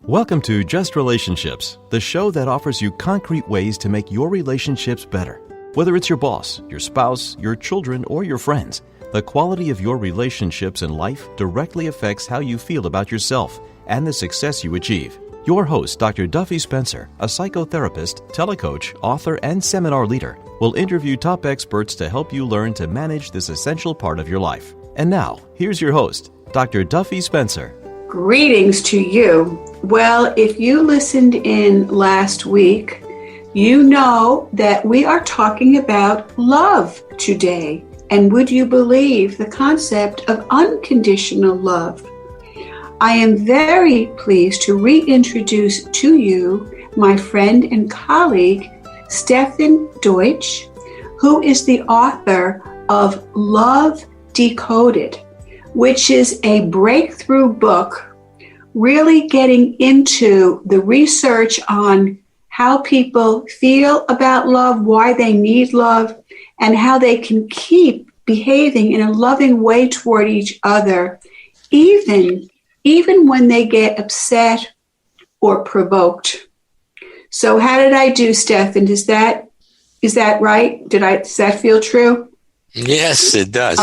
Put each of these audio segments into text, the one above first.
Welcome to Just Relationships, the show that offers you concrete ways to make your relationships better. Whether it's your boss, your spouse, your children, or your friends, the quality of your relationships in life directly affects how you feel about yourself and the success you achieve. Your host, Dr. Duffy Spencer, a psychotherapist, telecoach, author, and seminar leader, will interview top experts to help you learn to manage this essential part of your life. And now, here's your host, Dr. Duffy Spencer. Greetings to you. Well, if you listened in last week, you know that we are talking about love today. And would you believe the concept of unconditional love? I am very pleased to reintroduce to you my friend and colleague, Stefan Deutsch, who is the author of Love Decoded, which is a breakthrough book really getting into the research on how people feel about love, why they need love, and how they can keep behaving in a loving way toward each other, even when they get upset or provoked. So how did I do, Stefan? Is that right? Does that feel true? Yes, it does.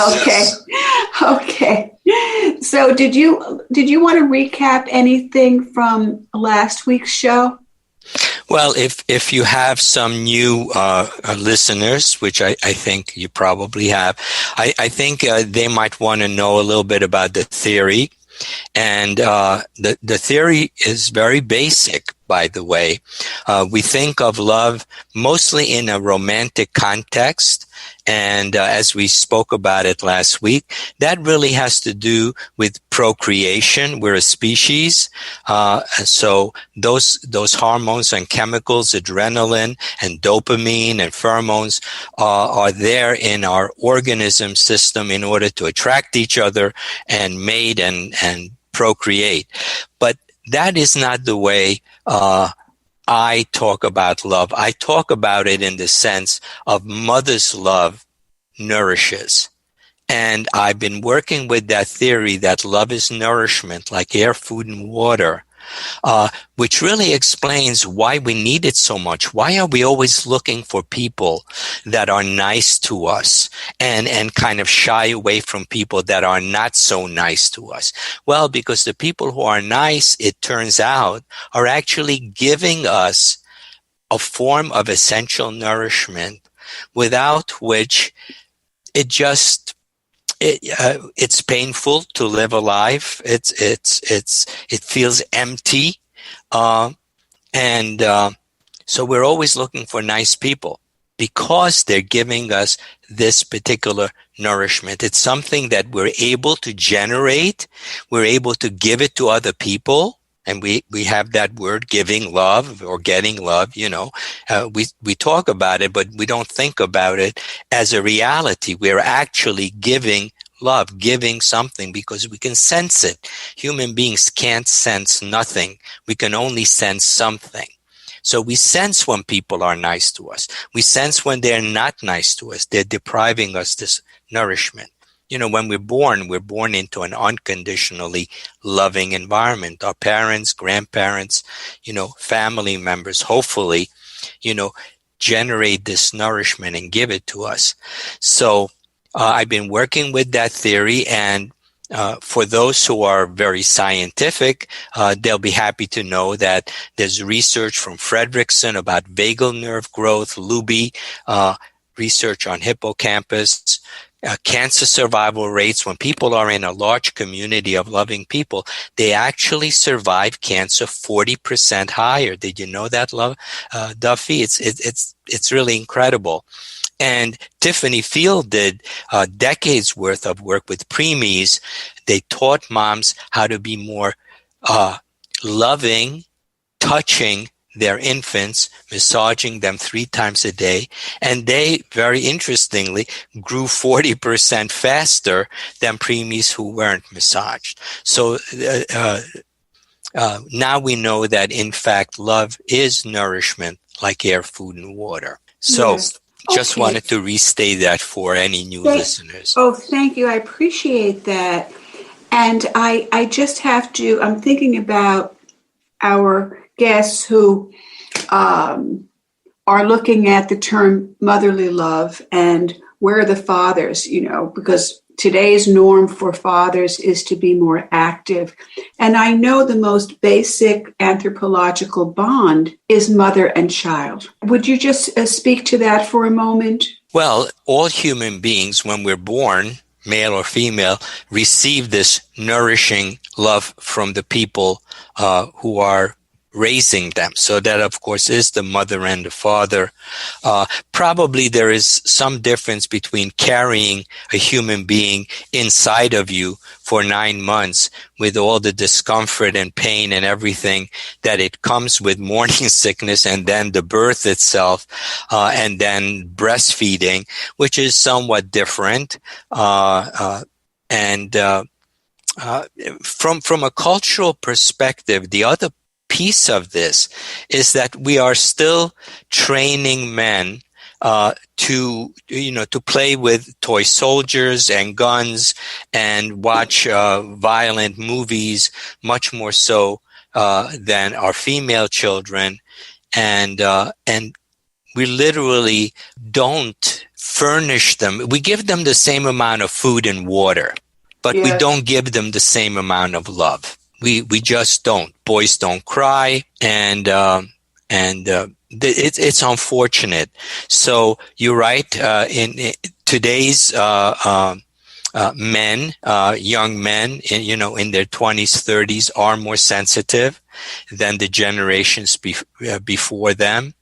Okay. So did you want to recap anything from last week's show? Well, if you have some new listeners, which I think you probably have, I think they might want to know a little bit about the theory. And the theory is very basic, by the way. We think of love mostly in a romantic context. And as we spoke about it last week, that really has to do with procreation. We're a species. So those hormones and chemicals, adrenaline and dopamine and pheromones are there in our organism system in order to attract each other and mate and procreate. But that is not the way I talk about love. I talk about it in the sense of mother's love nourishes. And I've been working with that theory that love is nourishment, like air, food, and water, which really explains why we need it so much. Why are we always looking for people that are nice to us and kind of shy away from people that are not so nice to us? Well, because the people who are nice, it turns out, are actually giving us a form of essential nourishment without which it's painful to live a life. It feels empty. So we're always looking for nice people because they're giving us this particular nourishment. It's something that we're able to generate. We're able to give it to other people. And we have that word, giving love or getting love, we talk about it, but we don't think about it as a reality. We're actually giving love, giving something because we can sense it. Human beings can't sense nothing. We can only sense something. So we sense when people are nice to us. We sense when they're not nice to us. They're depriving us this nourishment. When we're born into an unconditionally loving environment. Our parents, grandparents, family members, hopefully, generate this nourishment and give it to us. So I've been working with that theory, and for those who are very scientific, they'll be happy to know that there's research from Fredrickson about vagal nerve growth, Luby, research on hippocampus, cancer survival rates. When people are in a large community of loving people, they actually survive cancer 40% higher. Did you know that, Duffy? It's really incredible. And Tiffany Field did decades worth of work with preemies. They taught moms how to be more loving, touching their infants, massaging them 3 times a day. And they, very interestingly, grew 40% faster than preemies who weren't massaged. So now we know that, in fact, love is nourishment like air, food, and water. So yes. Just wanted to restate that for any new listeners. Oh, thank you. I appreciate that. And I just have to, I'm thinking about our guests who are looking at the term motherly love and where are the fathers, because today's norm for fathers is to be more active. And I know the most basic anthropological bond is mother and child. Would you just speak to that for a moment? Well, all human beings, when we're born, male or female, receive this nourishing love from the people who are raising them. So that, of course, is the mother and the father. Probably there is some difference between carrying a human being inside of you for 9 months with all the discomfort and pain and everything that it comes with morning sickness, and then the birth itself, and then breastfeeding, which is somewhat different. From a cultural perspective, the other piece of this is that we are still training men to play with toy soldiers and guns and watch violent movies much more so than our female children, and we literally don't furnish them. We give them the same amount of food and water, but we don't give them the same amount of love. We just don't. Boys don't cry, and it's unfortunate. So you're right. In today's men, young men, in their 20s, 30s, are more sensitive than the generations before them.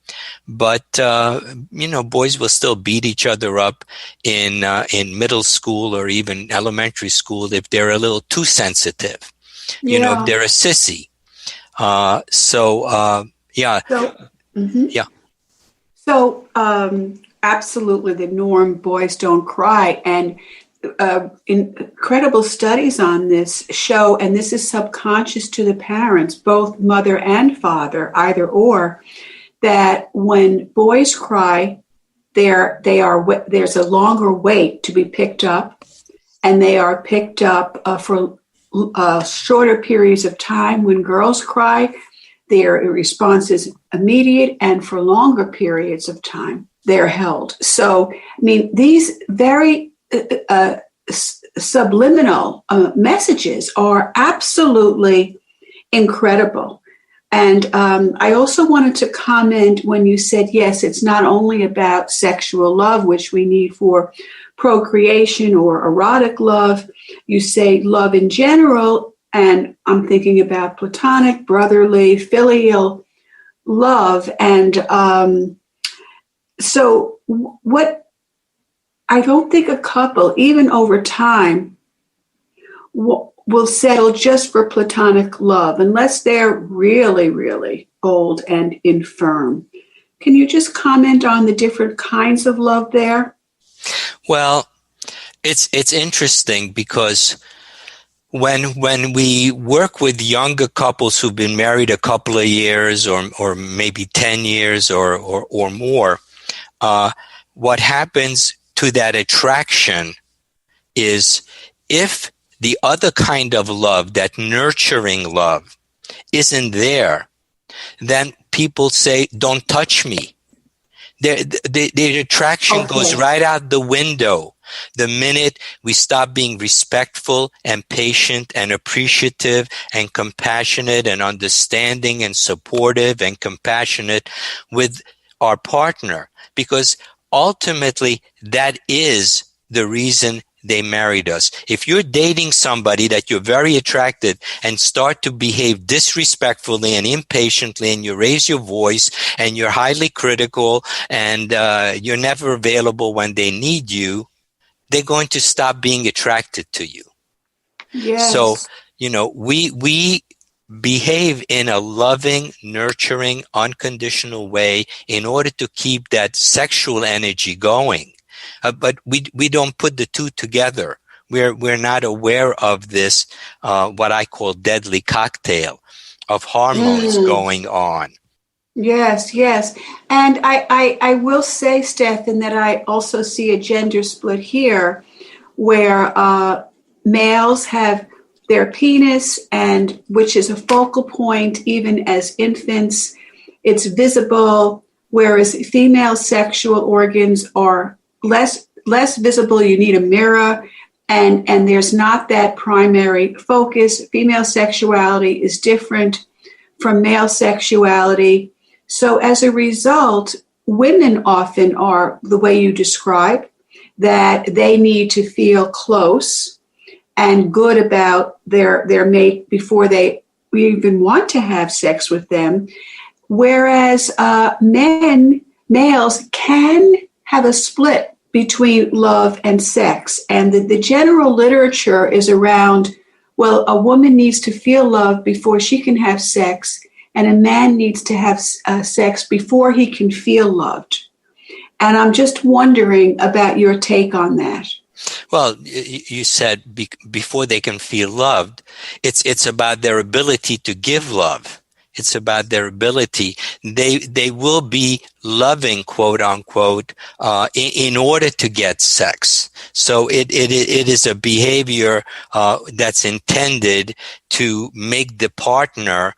But boys will still beat each other up in middle school or even elementary school if they're a little too sensitive. If they're a sissy. So absolutely, the norm, boys don't cry. And incredible studies on this show, and this is subconscious to the parents, both mother and father, either or, that when boys cry, there's a longer wait to be picked up, and they are picked up for shorter periods of time. When girls cry, their response is immediate, and for longer periods of time, they're held. So, these very subliminal messages are absolutely incredible. And I also wanted to comment when you said, yes, it's not only about sexual love, which we need for procreation or erotic love. You say love in general, and I'm thinking about platonic, brotherly, filial love. And so what I don't think a couple, even over time, will settle just for platonic love unless they're really, really old and infirm. Can you just comment on the different kinds of love there? Well, it's interesting because when we work with younger couples who've been married a couple of years or maybe 10 years or more, what happens to that attraction is if the other kind of love, that nurturing love, isn't there, then people say, don't touch me. The attraction goes right out the window the minute we stop being respectful and patient and appreciative and compassionate and understanding and supportive and compassionate with our partner. Because ultimately, that is the reason they married us. If you're dating somebody that you're very attracted and start to behave disrespectfully and impatiently, and you raise your voice and you're highly critical and you're never available when they need you, they're going to stop being attracted to you. Yes. So, we behave in a loving, nurturing, unconditional way in order to keep that sexual energy going. But we don't put the two together. We're not aware of this, what I call deadly cocktail of hormones going on. Yes. And I will say, Stefan, that I also see a gender split here where males have their penis, and which is a focal point even as infants. It's visible, whereas female sexual organs are less visible. You need a mirror, and there's not that primary focus. Female sexuality is different from male sexuality. So as a result, women often are the way you describe, that they need to feel close and good about their mate before they even want to have sex with them. Whereas males can have a split between love and sex. And the general literature is around, well, a woman needs to feel love before she can have sex, and a man needs to have sex before he can feel loved. And I'm just wondering about your take on that. Well, you said before they can feel loved, it's about their ability to give love. It's about their ability. They will be loving, quote unquote, in order to get sex. So it is a behavior that's intended to make the partner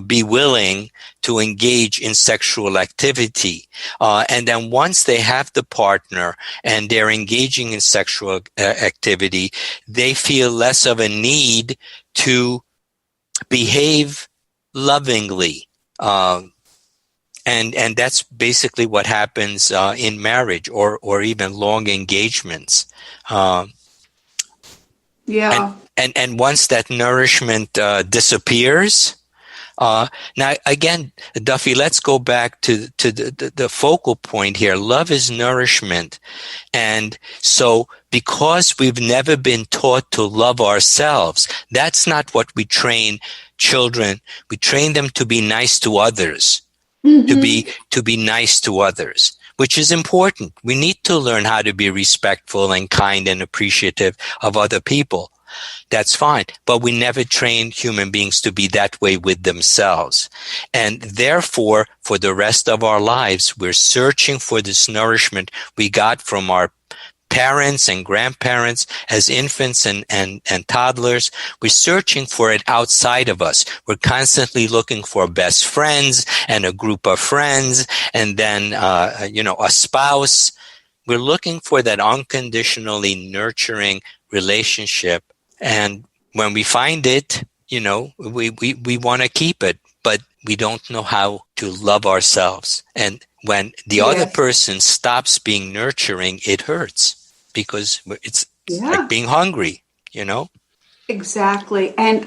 be willing to engage in sexual activity. And then once they have the partner and they're engaging in sexual activity, they feel less of a need to behave lovingly. And that's basically what happens in marriage or even long engagements. Yeah. And once that nourishment disappears, now again, Duffy, let's go back to the focal point here. Love is nourishment. And so because we've never been taught to love ourselves, that's not what we train children. We train them to be nice to others, to be nice to others, which is important. We need to learn how to be respectful and kind and appreciative of other people. That's fine. But we never train human beings to be that way with themselves. And therefore, for the rest of our lives, we're searching for this nourishment we got from our parents and grandparents as infants and toddlers. We're searching for it outside of us. We're constantly looking for best friends and a group of friends and then, a spouse. We're looking for that unconditionally nurturing relationship. And when we find it, we want to keep it, but we don't know how to love ourselves. And when the other person stops being nurturing, it hurts because it's like being hungry, Exactly. And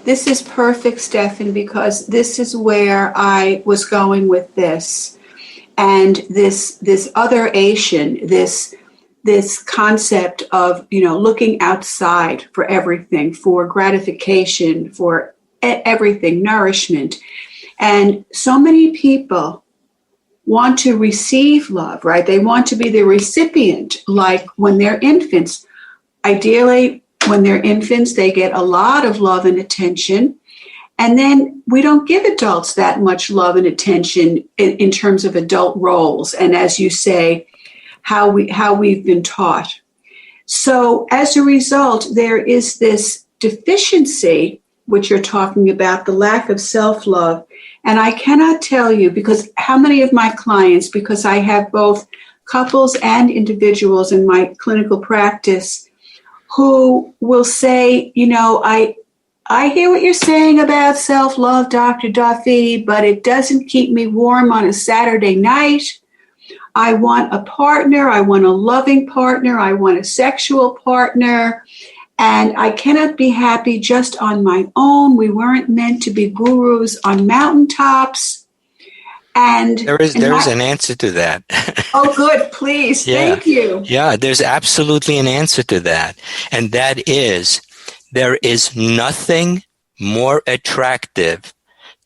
this is perfect, Stefan, because this is where I was going with this. And this otheration, this concept of, looking outside for everything, for gratification, for everything, nourishment. And so many people want to receive love, right? They want to be the recipient, like when they're infants. Ideally, when they're infants, they get a lot of love and attention. And then we don't give adults that much love and attention in terms of adult roles. And as you say, how we've been taught. So as a result, there is this deficiency, which you're talking about, the lack of self-love. And I cannot tell you, because how many of my clients, because I have both couples and individuals in my clinical practice, who will say, I hear what you're saying about self-love, Dr. Duffy, but it doesn't keep me warm on a Saturday night. I want a partner. I want a loving partner. I want a sexual partner. And I cannot be happy just on my own. We weren't meant to be gurus on mountaintops. And there is an answer to that. Oh, good. Please. Yeah. Thank you. Yeah, there's absolutely an answer to that. And that is, there is nothing more attractive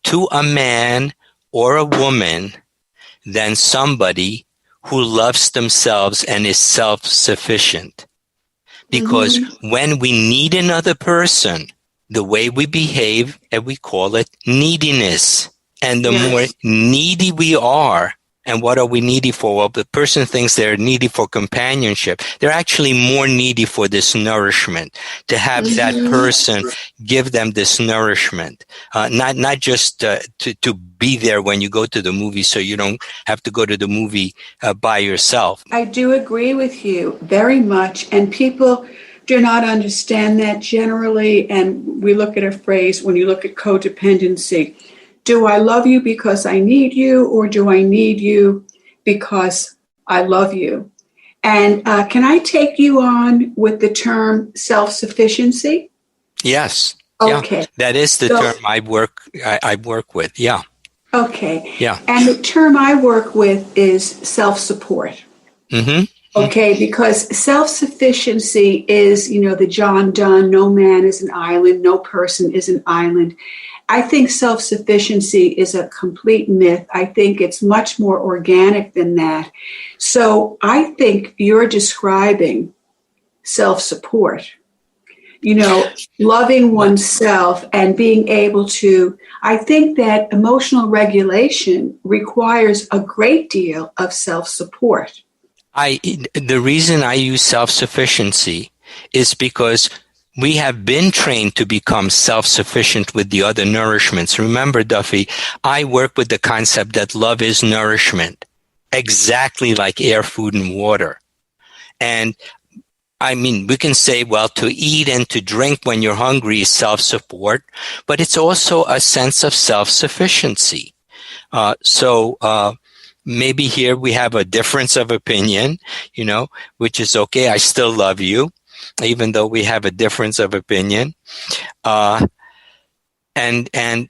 to a man or a woman than somebody who loves themselves and is self-sufficient. Because when we need another person, the way we behave, and we call it neediness. And the more needy we are, And what are we needy for? Well, the person thinks they're needy for companionship. They're actually more needy for this nourishment, to have that person give them this nourishment, not just to be there when you go to the movie, so you don't have to go to the movie by yourself. I do agree with you very much, and people do not understand that generally. And we look at a phrase, when you look at codependency, do I love you because I need you, or do I need you because I love you? And can I take you on with the term self-sufficiency? Yes. Okay. Yeah. That is the term I work with. Yeah. Okay. Yeah. And the term I work with is self-support. Mm-hmm. Okay, because self-sufficiency is, the John Donne, no man is an island, no person is an island. I think self-sufficiency is a complete myth. I think it's much more organic than that. So I think you're describing self-support, loving oneself and being able to, I think that emotional regulation requires a great deal of self-support. The reason I use self-sufficiency is because we have been trained to become self-sufficient with the other nourishments. Remember, Duffy, I work with the concept that love is nourishment, exactly like air, food, and water. And I mean, we can say, well, to eat and to drink when you're hungry is self-support, but it's also a sense of self-sufficiency. Maybe here we have a difference of opinion, which is okay. I still love you, even though we have a difference of opinion. And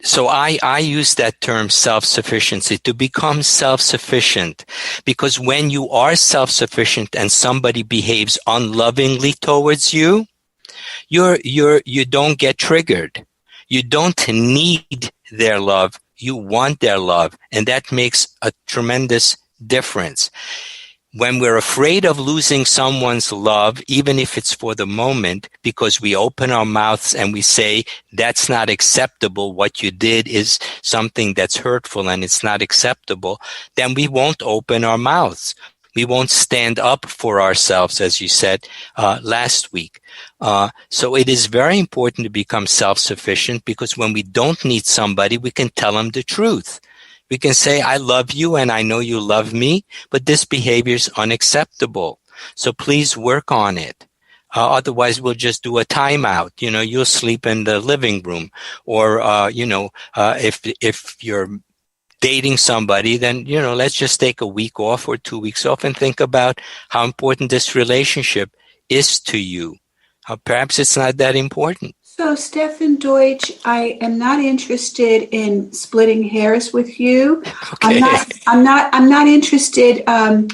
so I use that term self-sufficiency, to become self-sufficient, because when you are self-sufficient and somebody behaves unlovingly towards you, you don't get triggered. You don't need their love. You want their love, and that makes a tremendous difference. When we're afraid of losing someone's love, even if it's for the moment, because we open our mouths and we say, that's not acceptable, what you did is something that's hurtful and it's not acceptable, then we won't open our mouths. We won't stand up for ourselves, as you said last week. So it is very important to become self-sufficient, because when we don't need somebody, we can tell them the truth. We can say, I love you and I know you love me, but this behavior is unacceptable. So please work on it. Otherwise, we'll just do a timeout. You'll sleep in the living room, or, if you're dating somebody, then, let's just take a week off or 2 weeks off and think about how important this relationship is to you. Perhaps it's not that important. So, Stefan Deutsch, I am not interested in splitting hairs with you. Okay. I'm not interested. I'm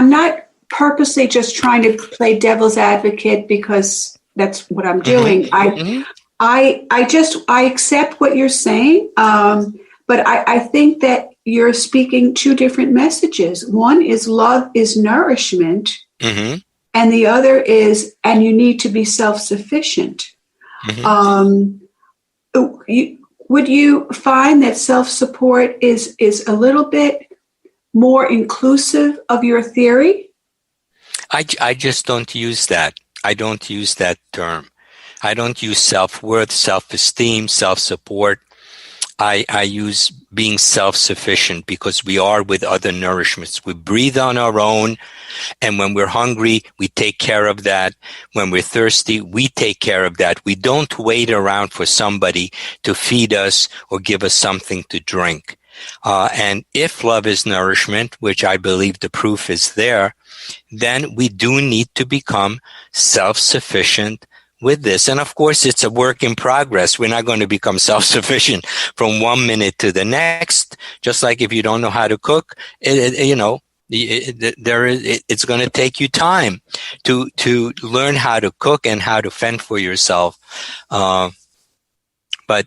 not purposely just trying to play devil's advocate, because that's what I'm doing. Mm-hmm. I accept what you're saying. But I think that you're speaking two different messages. One is love is nourishment, mm-hmm. and the other is, and you need to be self-sufficient. Mm-hmm. Would you find that self-support is a little bit more inclusive of your theory? I just don't use that. I don't use that term. I don't use self-worth, self-esteem, self-support. I use being self-sufficient, because we are with other nourishments. We breathe on our own, and when we're hungry, we take care of that. When we're thirsty, we take care of that. We don't wait around for somebody to feed us or give us something to drink. And if love is nourishment, which I believe the proof is there, then we do need to become self-sufficient with this. And of course, it's a work in progress. We're not going to become self-sufficient from 1 minute to the next. Just like if you don't know how to cook, it's going to take you time to learn how to cook and how to fend for yourself. But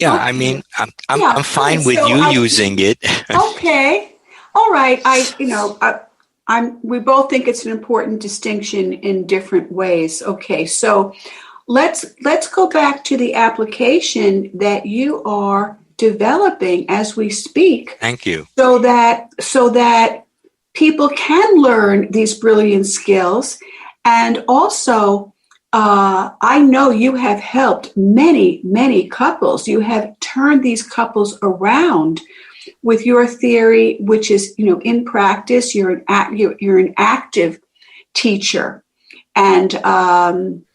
yeah, okay. I mean, I'm fine with you using it. Okay. All right. We both think it's an important distinction in different ways. Okay, so let's go back to the application that you are developing as we speak. Thank you. So that people can learn these brilliant skills. And also, I know you have helped many, many couples. You have turned these couples around with your theory, which is, in practice, you're an active teacher and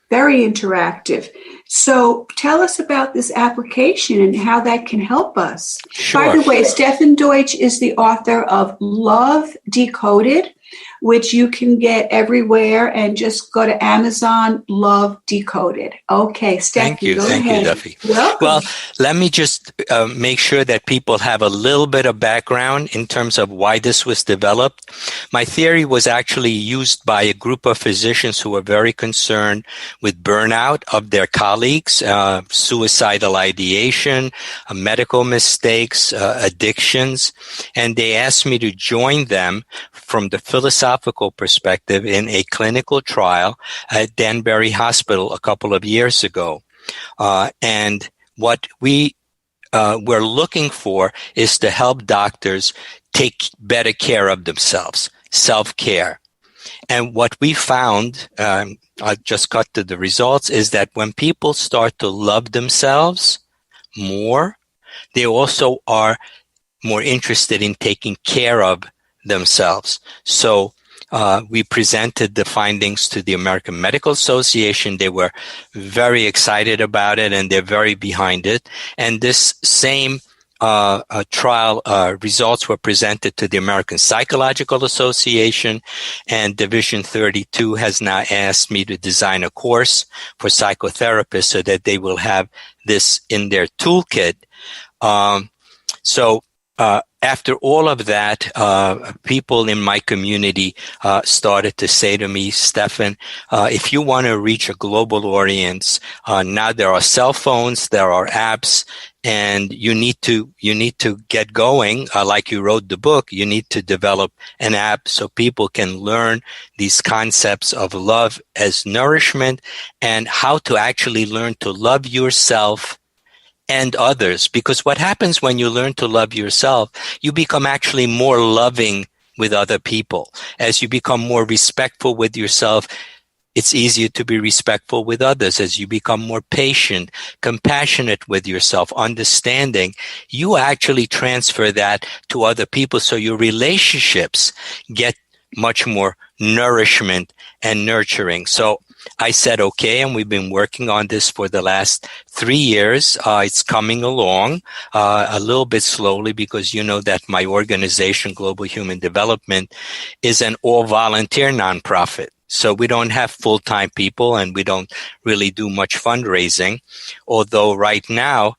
very interactive. So tell us about this application and how that can help us. Sure. By the way, Stefan Deutsch is the author of Love Decoded, which you can get everywhere, and just go to Amazon, Love Decoded. Okay, Stefan, Thank you. go Thank ahead. you, Duffy. Welcome. Well, let me just make sure that people have a little bit of background in terms of why this was developed. My theory was actually used by a group of physicians who were very concerned with burnout of their colleagues, suicidal ideation, medical mistakes, addictions, and they asked me to join them from the philosophical perspective in a clinical trial at Danbury Hospital a couple of years ago. And what we were looking for is to help doctors take better care of themselves, self-care. And what we found, I'll just cut to the results, is that when people start to love themselves more, they also are more interested in taking care of themselves. So we presented the findings to the American Medical Association. They were very excited about it, and they're very behind it. And this same trial results were presented to the American Psychological Association, and Division 32 has now asked me to design a course for psychotherapists so that they will have this in their toolkit. After all of that, people in my community started to say to me, Stefan, if you want to reach a global audience, now there are cell phones, there are apps, and you need to get going. Like you wrote the book, you need to develop an app so people can learn these concepts of love as nourishment and how to actually learn to love yourself and others. Because what happens when you learn to love yourself, you become actually more loving with other people. As you become more respectful with yourself, it's easier to be respectful with others. As you become more patient, compassionate with yourself, understanding, you actually transfer that to other people. So your relationships get much more nourishment and nurturing. So I said, okay, and we've been working on this for the last 3 years. It's coming along a little bit slowly because you know that my organization, Global Human Development, is an all-volunteer nonprofit. So we don't have full-time people, and we don't really do much fundraising. Although right now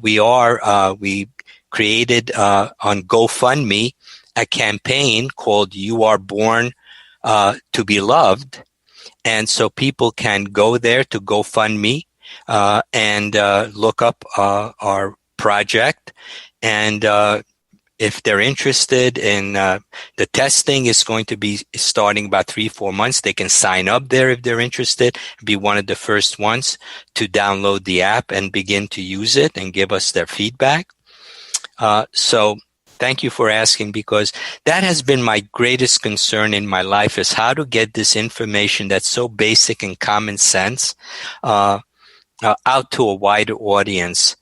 we created on GoFundMe a campaign called "You Are Born to Be Loved." And so people can go there to GoFundMe and look up our project. And if they're interested in the testing is going to be starting about 3-4 months, they can sign up there if they're interested, be one of the first ones to download the app and begin to use it and give us their feedback. So thank you for asking, because that has been my greatest concern in my life, is how to get this information that's so basic and common sense out to a wider audience.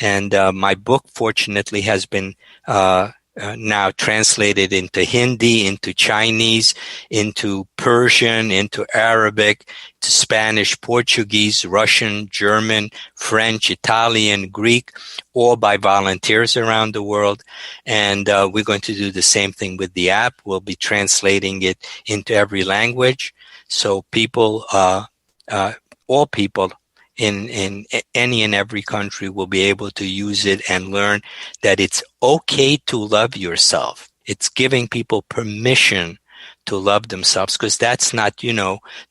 And my book, fortunately, has been now translated into Hindi, into Chinese, into Persian, into Arabic, to Spanish, Portuguese, Russian, German, French, Italian, Greek, all by volunteers around the world. And we're going to do the same thing with the app. We'll be translating it into every language. So people, all people, in any and every country will be able to use it and learn that it's okay to love yourself. It's giving people permission to love themselves, because that's not,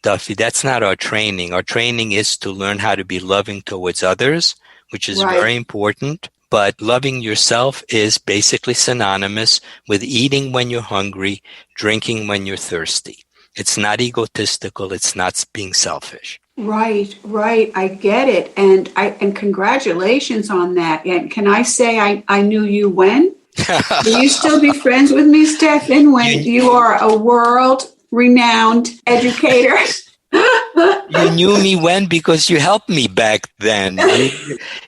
Duffy, that's not our training. Our training is to learn how to be loving towards others, which is very important. But loving yourself is basically synonymous with eating when you're hungry, drinking when you're thirsty. It's not egotistical. It's not being selfish. Right, right. I get it. And congratulations on that. And can I say I knew you when? Will you still be friends with me, Stefan, when you are a world-renowned educator? You knew me when because you helped me back then.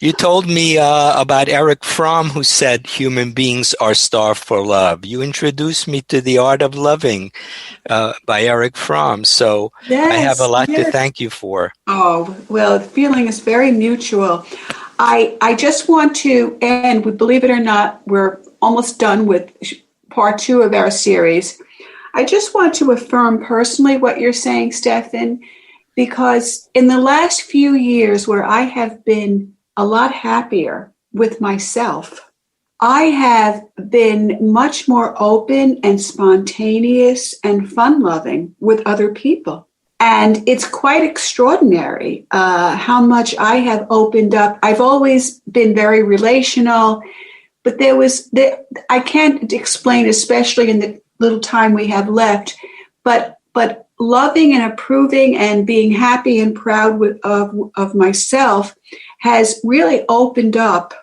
You told me about Eric Fromm, who said human beings are starved for love. You introduced me to The Art of Loving by Eric Fromm. So Yes, I have a lot to yes. thank you for. Oh, well, the feeling is very mutual. I just want to end, believe it or not, we're almost done with part 2 of our series. I just want to affirm personally what you're saying, Stefan, because in the last few years where I have been a lot happier with myself, I have been much more open and spontaneous and fun-loving with other people. And it's quite extraordinary how much I have opened up. I've always been very relational, but I can't explain, especially in the little time we have left, but loving and approving and being happy and proud of myself has really opened up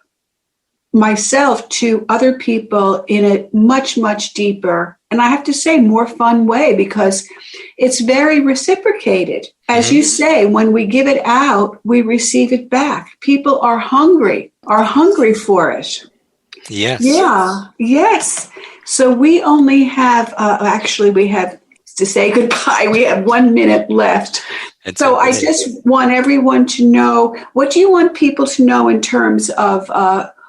myself to other people in a much, much deeper, and I have to say more fun way, because it's very reciprocated. As you say, when we give it out, we receive it back. People are hungry for it. Yes. Yeah. Yes. So we only have, we have to say goodbye. We have 1 minute left. So okay. I just want everyone to know, what do you want people to know in terms of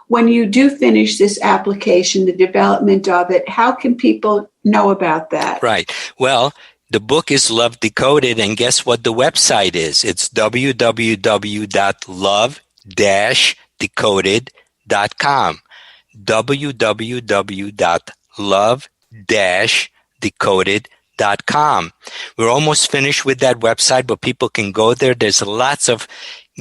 when you do finish this application, the development of it? How can people know about that? Right. Well, the book is Love Decoded, and guess what the website is? It's www.love-decoded.com. www.love-decoded.com. We're almost finished with that website, but people can go there. There's lots of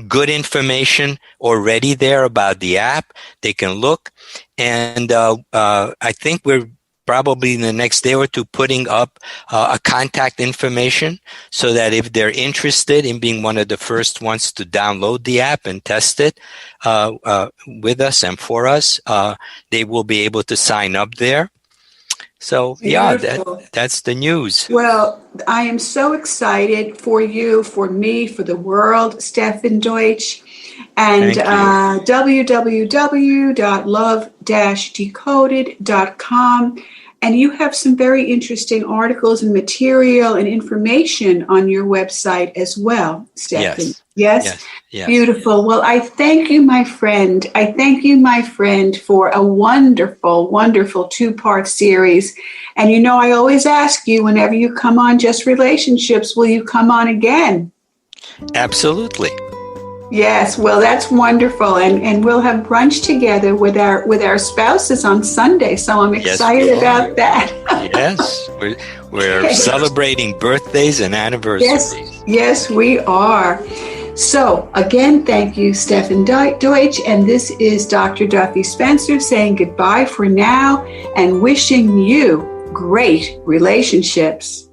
good information already there about the app. They can look. And I think we're probably in the next day or two putting up a contact information so that if they're interested in being one of the first ones to download the app and test it with us and for us, they will be able to sign up there. So, yeah, that's the news. Well, I am so excited for you, for me, for the world, Stefan Deutsch. And www.love-decoded.com. And you have some very interesting articles and material and information on your website as well, Stefan. Yes? Yes. Beautiful. Well, I thank you, my friend. I thank you, my friend, for a wonderful, wonderful 2-part series. And you know, I always ask you, whenever you come on Just Relationships, will you come on again? Absolutely. Yes, well, that's wonderful, and we'll have brunch together with our spouses on Sunday. So I'm excited about that. Yes, we're celebrating birthdays and anniversaries. Yes, we are. So again, thank you, Stefan Deutsch, and this is Dr. Duffy Spencer saying goodbye for now and wishing you great relationships.